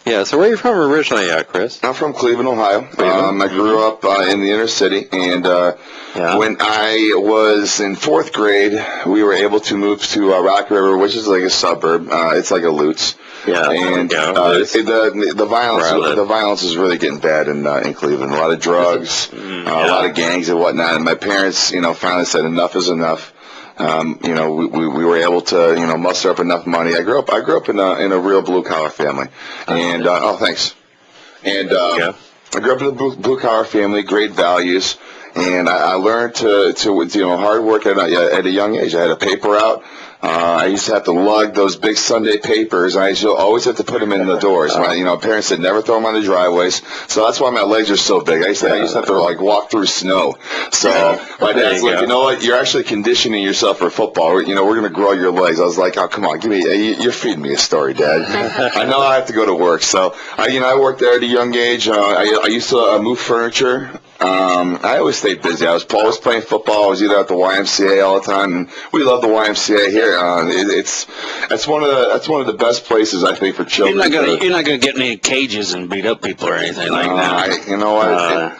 Yeah, so where are you from originally, Chris? I'm from Cleveland, Ohio. I grew up in the inner city, and when I was in 4th grade, we were able to move to Rock River, which is like a suburb. It's like a Lutz. Yeah, and the violence is really getting bad in Cleveland. A lot of drugs, a lot of gangs and whatnot. And my parents, finally said enough is enough. We were able to, muster up enough money. I grew up in a real blue collar family, and thanks. And I grew up in a blue collar family, great values, and I learned to hard work at a young age. I had a paper route. I used to have to lug those big Sunday papers. I used to always have to put them in the doors. My parents said never throw them on the driveways, so that's why my legs are so big. I used to have to walk through snow. So my dad's like, you know what? You're actually conditioning yourself for football. We're going to grow your legs. I was like, oh, come on, you're feeding me a story, Dad. I know I have to go to work. So I worked there at a young age. I used to move furniture. I always stayed busy. I was always playing football. I was either at the YMCA all the time, and we love the YMCA here. That's one of the best places I think for children. You're not gonna get any cages and beat up people or anything like that. You know what?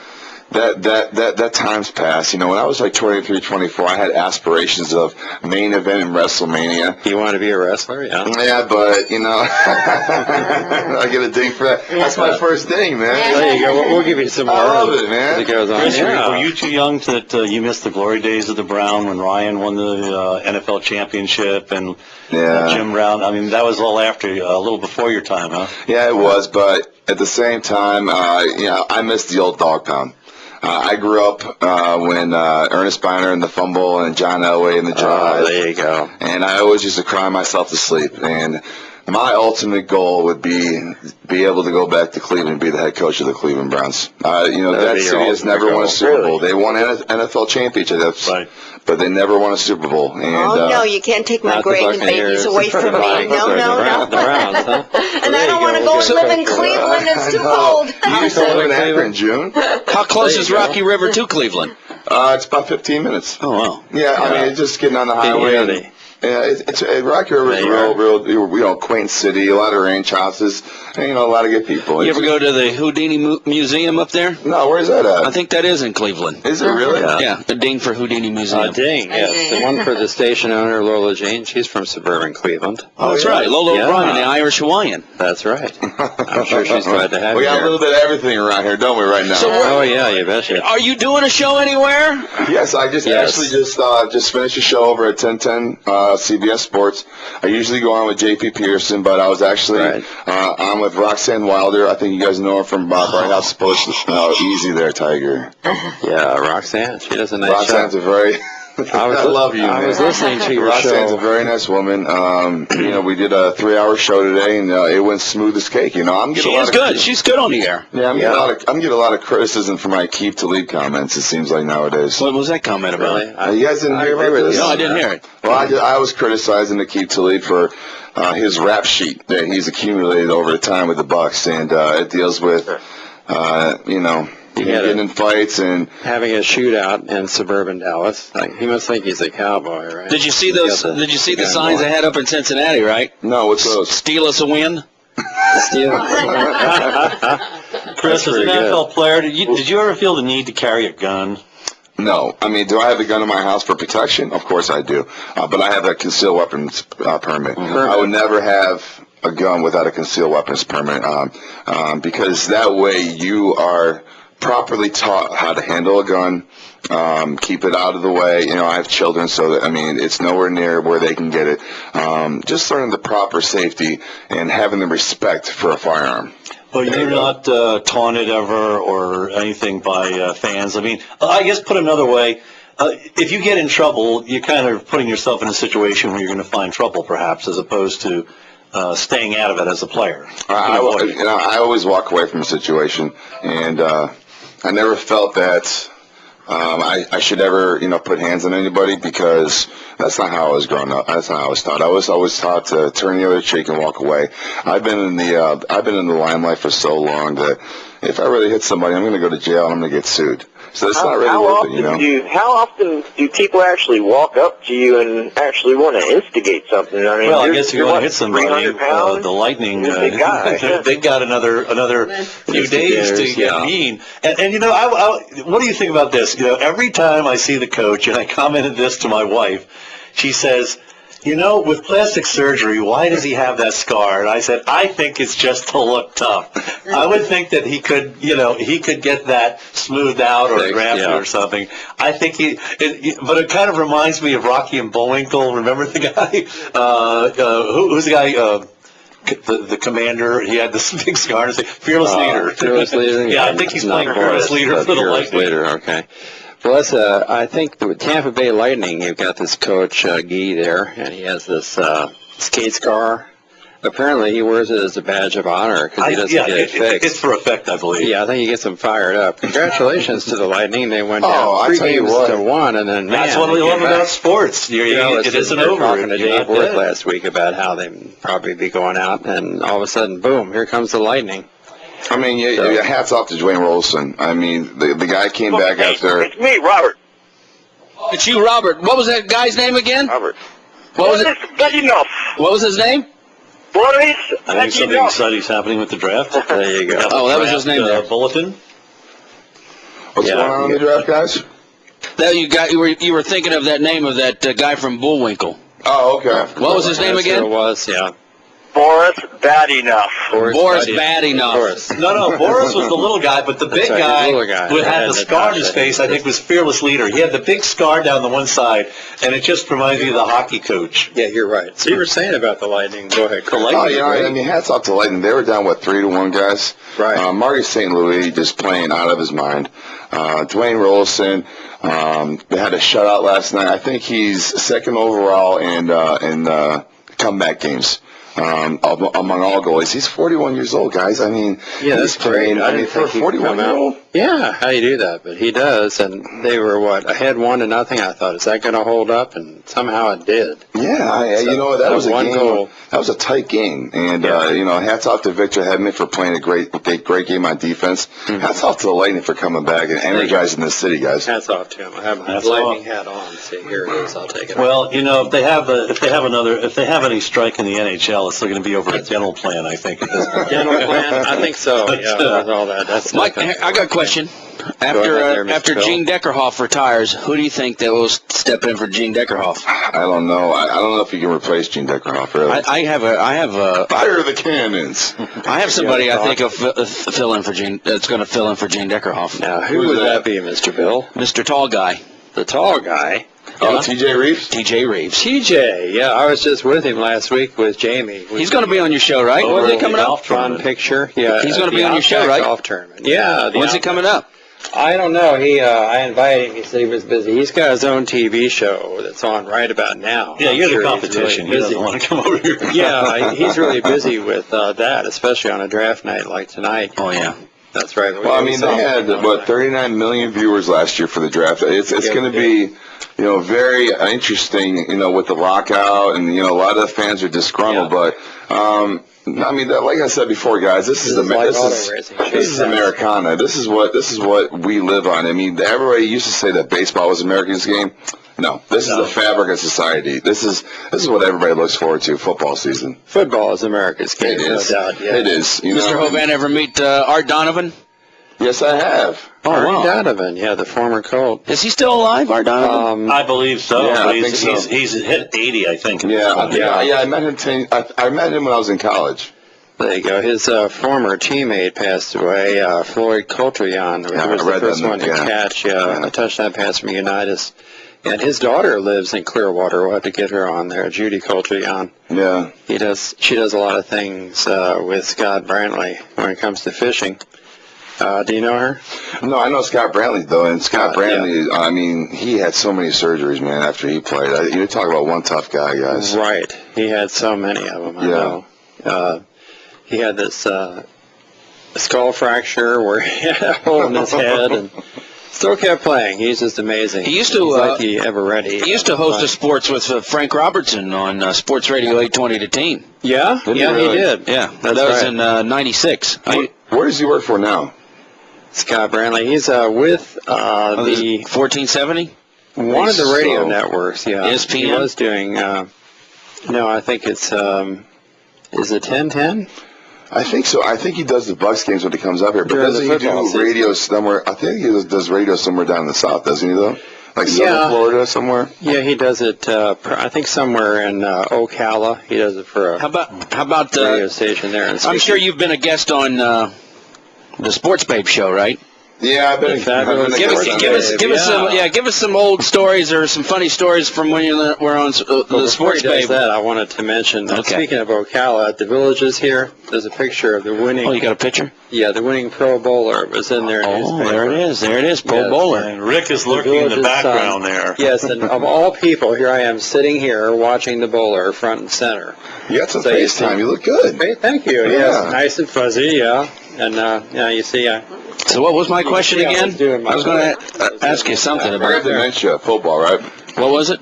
That time's passed. When I was like 23, 24, I had aspirations of main event in WrestleMania. You want to be a wrestler? Yeah. Yeah, but I get a ding for that. That's my first ding, man. There you go. We'll give you some more. I love it, man. It goes on. Chris, were you too young that you missed the glory days of the Brown when Ryan won the NFL championship and Jim Brown? I mean, that was all after, a little before your time, huh? Yeah, it was, but at the same time, I missed the old dog pound. I grew up when Ernest Biner and the fumble and John Elway and the drive. Oh, there you go. And I always used to cry myself to sleep. And my ultimate goal would be able to go back to Cleveland and be the head coach of the Cleveland Browns. That city has never won a Super Bowl. They won NFL championships, but they never won a Super Bowl. And, no, you can't take my grandbabies away from me. No. The Browns, huh? And I don't want to go live in Cleveland. It's too cold. You used to live in Akron, June. How close is Rocky River to Cleveland? It's about 15 minutes. Oh, wow. Yeah, I mean, it's just getting on the highway. It's Rocky River is a real quaint city. A lot of ranch houses, and a lot of good people. You ever go to the Houdini Museum up there? No, where's that at? I think that is in Cleveland. Is it really? Yeah, the ding for Houdini Museum. Ding, yes. The one for the station owner, Lola Jane. She's from suburban Cleveland. Oh, that's right. Lola O'Brien, the Irish Hawaiian. That's right. I'm sure she's glad to have you. We got a little bit of everything around here, don't we, right now? So yeah, you betcha. Are you doing a show anywhere? Yes, I just finished a show over at 1010 CBS Sports. I usually go on with J.P. Pearson, but I was actually on with Roxanne Wilder. I think you guys know her from Bright House Sports. Easy there, Tiger. Yeah, Roxanne. She does a nice Roxanne's show. a very... I love you, man. I was listening to your Roxanne's show. a very nice woman. We did a 3-hour show today, and it went smooth as cake. She's good. She's good on the air. Yeah, I'm getting a lot of criticism for my keep to lead comments. It seems like nowadays. What was that comment about? Really? You guys didn't hear about this? No, I didn't hear it. Well, I was criticizing the keep to lead for his rap sheet that he's accumulated over the time with the Bucks, and it deals with getting in fights and having a shootout in suburban Dallas. He must think he's a cowboy, right? Did you see those? Did you see the signs they had up in Cincinnati? Right? No, what's those? Steal us a win. Steal. Chris, as an NFL player, did you ever feel the need to carry a gun? No. I mean, do I have a gun in my house for protection? Of course I do. But I have a concealed weapons permit. I would never have a gun without a concealed weapons permit because that way you are properly taught how to handle a gun, keep it out of the way. I have children, so it's nowhere near where they can get it. Just learning the proper safety and having the respect for a firearm. But you're not taunted ever or anything by fans. I guess put another way, if you get in trouble, you're kind of putting yourself in a situation where you're going to find trouble, perhaps, as opposed to staying out of it as a player. I always walk away from a situation, and I never felt that I should ever, put hands on anybody because that's not how I was growing up. That's not how I was taught. I was always taught to turn the other cheek and walk away. I've been in the limelight for so long that, if I really hit somebody, I'm going to go to jail and I'm going to get sued. So it's not really worth it, you know. How often do people actually walk up to you and actually want to instigate something? I mean, Well, I guess if you want to hit somebody, 300 pounds? the Lightning, You're a big guy. they've got another few days to get mean. And you know, what do you think about this? You know, every time I see the coach, and I commented this to my wife, she says, you know, with plastic surgery, why does he have that scar? And I said, I think it's just to look tough. I would think that he could, you know, he could get that smoothed out or grafted or something. I think but it kind of reminds me of Rocky and Bullwinkle. Remember the guy? Who's the guy? The commander, he had this big scar and say, fearless leader. Fearless leader? Yeah, I think he's playing fearless leader for the Lightning. Leader, okay. Well, I think with Tampa Bay Lightning, you've got this coach, Guy there, and he has this skate scar. Apparently, he wears it as a badge of honor because he doesn't get it fixed. It's for effect, I believe. Yeah, I think he gets them fired up. Congratulations to the Lightning. They went down 3 games to 1, and then, That's what we love about sports. It isn't over. Talking to Dave Worth last week about how they'd probably be going out, and all of a sudden, boom, here comes the Lightning. I mean, hats off to Dwayne Rolson. I mean, the guy came back after. It's me, Robert. It's you, Robert. What was that guy's name again? Robert. What was it? Good enough. What was his name? Boris, I think something exciting's happening with the draft. There you go. Oh, that was his name there. Bulletin. What's going on in the draft, guys? That you were thinking of that name of that guy from Bullwinkle. Oh, okay. What was his name That's again? who it was, yeah. Boris, bad enough. Boris Bad Enough. Boris. No, Boris was the little guy, but the big right, guy the little guy. who had And the the scar on his top face, I think, was fearless leader. He had the big scar down the one side, and it just reminds me of the hockey coach. Yeah, you're right. So you were saying about the Lightning. Go ahead, Carl. Oh, yeah, I mean, hats off to Lightning. They were down, 3-1, guys? Right. Marty St. Louis just playing out of his mind. Dwayne Rolson, they had a shutout last night. I think he's second overall in comeback games. Among all goalies. He's 41 years old, guys. I mean, Yeah, he's that's great. playing, I mean, for a 41-year-old? Yeah, how do you do that? But he does, and they were, ahead 1-0. I thought, is that going to hold up? And somehow it did. Yeah, So, you know, that was a one game. goal. That was a tight game. And, you know, hats off to Victor Hedman for playing a great game on defense. Hats off to the Lightning for coming back and energizing the city, guys. Hats off to him. I have my Hats Lightning off. hat on. See, here it is. I'll take it. Well, you know, if they have any strike in the NHL, it's going to be over a dental plan, I think. At this point. Dental plan? I think so. Yeah, with all that. That's Mike, nothing. I got a question. ahead there, Mr. After Bill. Gene Deckerhoff retires, who do you think that will step in for Gene Deckerhoff? I don't know. I don't know if you can replace Gene Deckerhoff, really. I have Fire the cannons. somebody I think will fill in for Gene. That's going to fill in for Gene Deckerhoff. Now, who would that be, Mr. Bill? Mr. Tall Guy, The tall guy. Oh, T.J. Reeves? T.J. Reeves. TJ, yeah, I was just with him last week with Jamie. He's going to be on your show, right? Oh, When's he coming up? Fun picture. Yeah, He's gonna the be on your show, Outback right? Golf tournament. Yeah. When's he coming up? I don't know. I invited him. He said he was busy. He's got his own TV show that's on right about now. Yeah, I'm you're sure the he's competition. really He busy. doesn't want to come over here. Yeah, he's really busy with that, especially on a draft night like tonight. Oh, yeah. That's right. Well, I mean, they had, 39 million viewers last year for the draft. It's going to be, you know, very interesting, you know, with the lockout, and, you know, a lot of the fans are disgruntled, but, I mean, like I said before, guys, this is Americana. This is what we live on. I mean, everybody used to say that baseball was America's game. No, this is the fabric of society. This is what everybody looks forward to, football season. Football is America's game, It is. no doubt. Yeah. It is. You Mr. know? Hovan, ever meet Art Donovan? Yes, I have. Art Donovan, yeah, the former Colt. Is he still alive, Art Donovan? I believe so. Yeah, I he's, think so. he's hit 80, I think. Yeah, I met him. I met him when I was in college. There you go. His former teammate passed away, Floyd Coultrion, who Yeah, was I the read first that, one to yeah. catch a touchdown pass from Unitas. And his daughter lives in Clearwater. We'll have to get her on there, Judy Coultrion. Yeah. She does a lot of things with Scott Brantley when it comes to fishing. Do you know her? No, I know Scott Brantley, though, and Scott Brantley, yeah. I mean, he had so many surgeries, man, after he played. You talk about one tough guy, guys. Right. He had so many of them, I know. He had this skull fracture where he had a hole in his head and still kept playing. He's just amazing. He used to, He's like he ever ready. He used to host a sports with Frank Robertson on Sports Radio 820 The Team. Yeah? Did he Yeah, really? he did. Yeah, That's that was right. in 96. Where does he work for now? Scott Brantley. He's with the 1470? one of the radio So- networks. Yeah, ESPN? He was doing. No, I think it's. Is it 1010? I think so. I think he does the Bucks games when he comes up here. But During doesn't the he football do season. radio somewhere? I think he does radio somewhere down in the south, doesn't he, though? Like Yeah. southern Florida somewhere? Yeah, he does it. I think somewhere in Ocala. He does it for a How about radio station there. In I'm sure you've been a guest on the Sports Babe show, right? Yeah, I've been. Fabulous. Give us some old stories or some funny stories from when you were on the Before Sports he does Babe. that, I wanted to mention, Okay. speaking of Ocala, at the Villages here, there's a picture of the winning, Oh, you got a picture? the winning Pro Bowler. It was in their Oh, newspaper. there it is, Pro Yes. Bowler. And Rick is lurking in the Village's background son. there. Yes, and of all people, here I am sitting here watching the bowler front and center. You got some So you FaceTime. see- You look good. Great, thank you. Yeah. Yes, nice and fuzzy, yeah. And, you see, So what was my question see, I again? was doing my I was going work. to ask you something I about got dementia, football, right? What was it?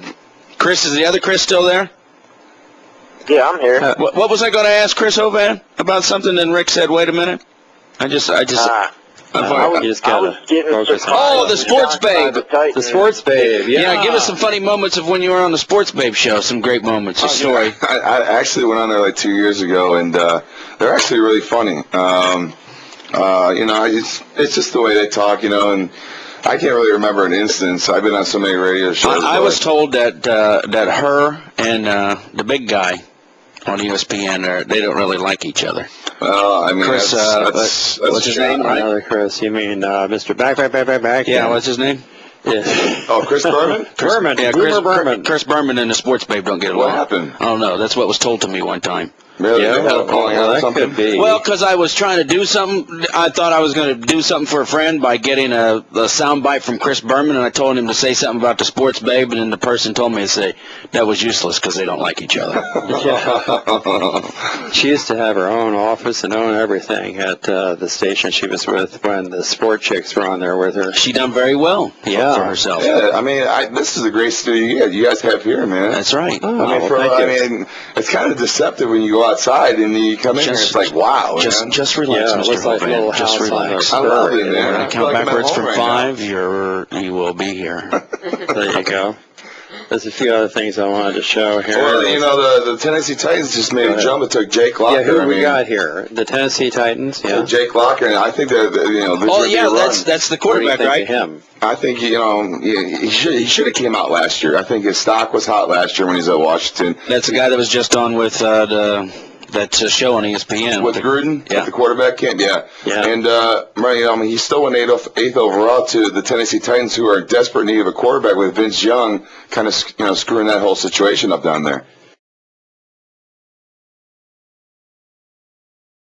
Chris, is the other Chris still there? Yeah, I'm here. What was I going to ask Chris Hovan about something? Then Rick said, "Wait a minute." I just. I you just gotta was getting focus on Oh, the Sports Babe. the Sports Babe, Yeah, give us some funny moments of when you were on the Sports Babe show. Some great moments. A story. I actually went on there like 2 years ago, and they're actually really funny. It's just the way they talk, and I can't really remember an instance. I've been on so many radio shows. I but- was told that her and the big guy on ESPN they don't really like each other. Well, I mean, Chris, that's what's his name? right? Another Chris, you mean Mr. Back? Yeah, what's his name? Yeah. Oh, Chris Berman? Berman, Yeah, Boomer Berman. Chris Berman and the Sports Babe don't get along. What happened? I don't know. That's what was told to me one time. Really? Yeah, They had a falling out or that something? could be. Well, because I was trying to do something. I thought I was going to do something for a friend by getting a sound bite from Chris Berman, and I told him to say something about the Sports Babe, and then the person told me to say that was useless because they don't like each other. She used to have her own office and own everything at the station she was with when the sport chicks were on there with her. She done very well Yeah. for herself. Yeah, I mean, this is a great studio you guys have here, man. That's right. Oh, I mean, well, thank you. it's kind of deceptive when you go outside and you come in here. It's like, wow, man. Just relax, Yeah, it Mr. looks like a Hovan. little Just house on relax. the I love it, spur. man. When I I feel count like I'm at backwards home from right 5, you will be here. There you go. There's a few other things I wanted to show here. Well, the Tennessee Titans just made Go a ahead. jump. It took Jake Locker. Yeah, who I we mean, got here? The Tennessee Titans, yeah. Jake Locker, and I think they're Oh, yeah, that's the What do you quarterback, think right? of him? I think he should have came out last year. I think his stock was hot last year when he was at Washington. That's the guy that was just on with that show on ESPN. With Gruden Yeah. at the quarterback camp, yeah. Yeah. And he still went eighth overall to the Tennessee Titans, who are in desperate need of a quarterback with Vince Young kind of screwing that whole situation up down there.